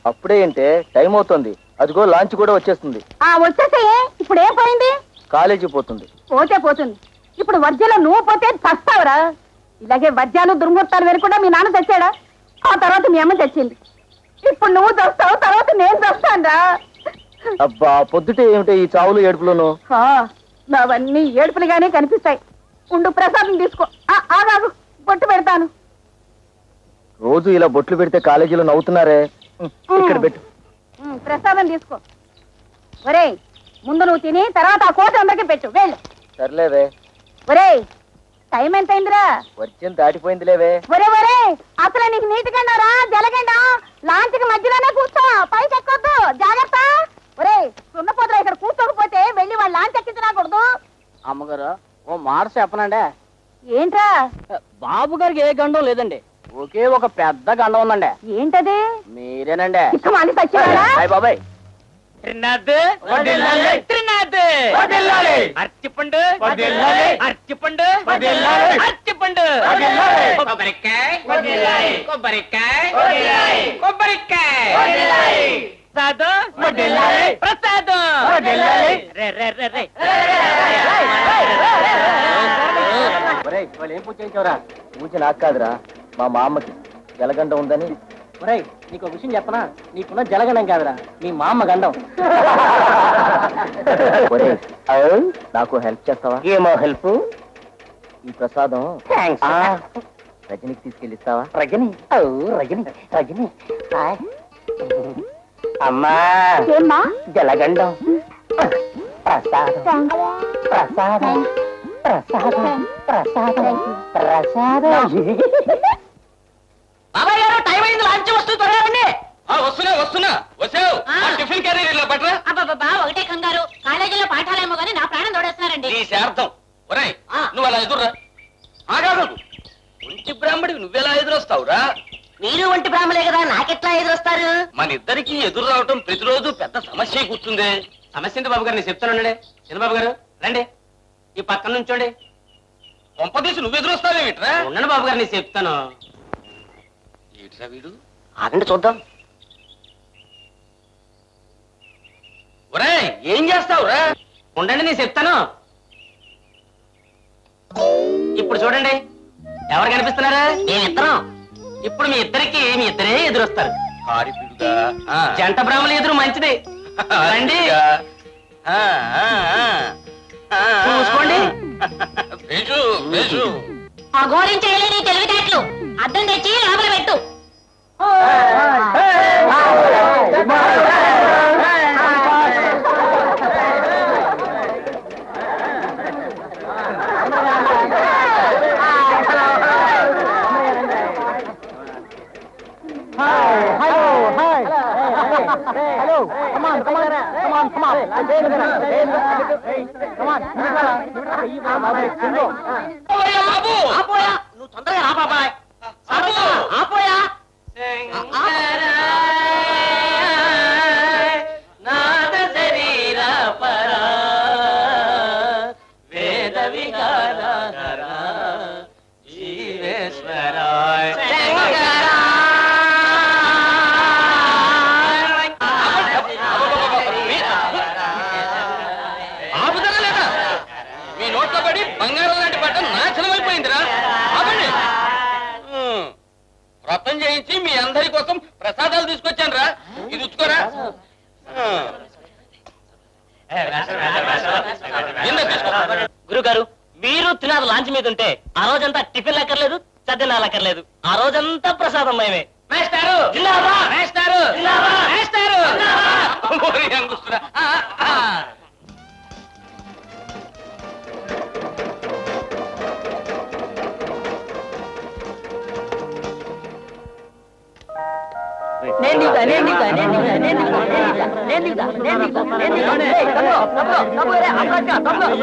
అప్పుడే ఏంటే టైం అవుతుంది. అదిగో లాంచ్ కూడా వచ్చేస్తుంది. వచ్చేసే ఇప్పుడు ఏం పోయింది? కాలేజీ పోతుంది. పోతే పోతుంది. ఇప్పుడు వర్జ్యలో నువ్వు పోతే చస్తావురా. ఇలాగే వర్జ్యాలు దుర్ముహూర్తాలు వెనుకుండా మీ నాన్న తెచ్చాడా? ఆ తర్వాత మీ అమ్మ తెచ్చింది. ఇప్పుడు నువ్వు చస్తావు, తర్వాత నేను చస్తానురా. అబ్బా పొద్దుటే ఏమిటే ఈ చావులు ఏడుపులోను? నావన్నీ ఏడుపులుగానే కనిపిస్తాయి. ఉండు ప్రసాదం తీసుకో. ఆగాగు, బొట్టు పెడతాను. రోజు ఇలా బొట్లు పెడితే కాలేజీలో నవ్వుతున్నారే. ఇక్కడ పెట్టు. ప్రసాదం తీసుకో. ఒరే ముందు నువ్వు తిని తర్వాత ఆ కోట అందరికి పెట్టు. వెళ్ళు. సర్లేవే. ఒరే టైం ఎంత అయిందిరా? వర్జం దాటిపోయిందిలేవే. ఒరే ఒరే అసలు నీకు నీటికండారా జలగండా? లాంచ్కి మధ్యలోనే కూర్చో, పైకి ఎక్కొద్దు, జాగ్రత్త. ఒరే సున్నపోతురా, ఇక్కడ కూర్చోకపోతే వెళ్ళి వాళ్ళు లాంచ్ ఎక్కించరాకూడదు. అమ్మగారు ఓ మాట చెప్పనండి. ఏంట్రా? బాబు గారికి ఏ గండం లేదండి, ఒకే ఒక పెద్ద గండం ఉందండి. ఏంటది? మీరేనండి. బాబాయ్ అరటిపండు అరటిపండు అరటిపండు కొబ్బరికాయ కొబ్బరికాయ కొబ్బరికాయ ప్రసాదం వాళ్ళు ఏం పూజ చేయించావురా? పూజ నాకు కాదురా, మా మామకి జలగండ ఉందని. ఒరేయ్ నీకు విషయం చెప్పనా? నీకున్న జలగండం కాదురా, మీ మా అమ్మ గండం. నాకు హెల్ప్ చేస్తావా? ఏమో హెల్ప్? ఈ ప్రసాదం రజనికి తీసుకెళ్ళి ఇస్తావా? రజని రజని రజని అమ్మా ఏమ్మా? జలగండం ప్రసాదం ప్రసాదం ప్రసాదం ప్రసాదం ప్రసాదం. బాబాయ్ గారు టైం అయింది, లంచ్ వస్తూ త్వరగా వస్తున్నా వచ్చావు. టిఫిన్ క్యారీలో పట్టరా. అబ్బా ఒకటే కంగారు, కాలేజీలో పాఠాలేమో కానీ నా ప్రాణం తోడేస్తున్నారండి. నీ శార్థం. ఒరేయ్ నువ్వు అలా ఎదుర్రా. ఆగాదు, ఒంటి బ్రాహ్మడికి నువ్వెలా ఎదురొస్తావురా? మీరు వంటి బ్రాహ్మలే కదా, నాకెట్లా ఎదురొస్తారు? మన ఇద్దరికి ఎదురు రావటం ప్రతిరోజు పెద్ద సమస్య కూర్చుంది. సమస్య ఏంటి బాబు గారు? నేను చెప్తానండి. చంద్రబాబు గారు రండి, ఈ పక్కన నుంచోండి. పంపదీసి నువ్వు ఎదురొస్తావేమిట్రా? ఉండండి బాబు గారు, నేను చెప్తాను. ఏట్రా వీడు? ఆగండి చూద్దాం. ఒరేయ్ ఏం చేస్తావురా? ఉండండి నేను చెప్తాను. ఇప్పుడు చూడండి, ఎవరు కనిపిస్తున్నారా? మేమిద్దరం. ఇప్పుడు మీ ఇద్దరే ఎదురొస్తారు. కారిపిడుగా జంట బ్రాహ్మణుల ఎదురు మంచిది. రండి చూసుకోండి. ఆ గోరించేయలే నీ తెలివితేటలు. అద్దం తెచ్చి లోపల పెట్టు. నువ్వు తొందరగా రా బాబాయ్. ఆపోయా నాద శరీర పరా వేద వికార జీవేశ్వరాయ ఆపుదల లేదా? మీ నోట్లో పడి బంగారం లాంటి బట్ట నాశనమైపోయిందిరా. ఆపండి. వ్రతం చేయించి మీ అందరి కోసం ప్రసాదాలు తీసుకొచ్చాను రా. ఇది ఉచ్చుకోరా. గురుగారు మీరు తినాలి లాంచ్ మీద ఉంటే ఆ రోజంతా టిఫిన్ లెక్కర్లేదు, చదివినాలు అక్కర్లేదు. ఆ రోజంతా ప్రసాదం మేమే. మేస్టారు మేస్టారు మేస్టారు. ఓరి అంగుస్తురా. నేను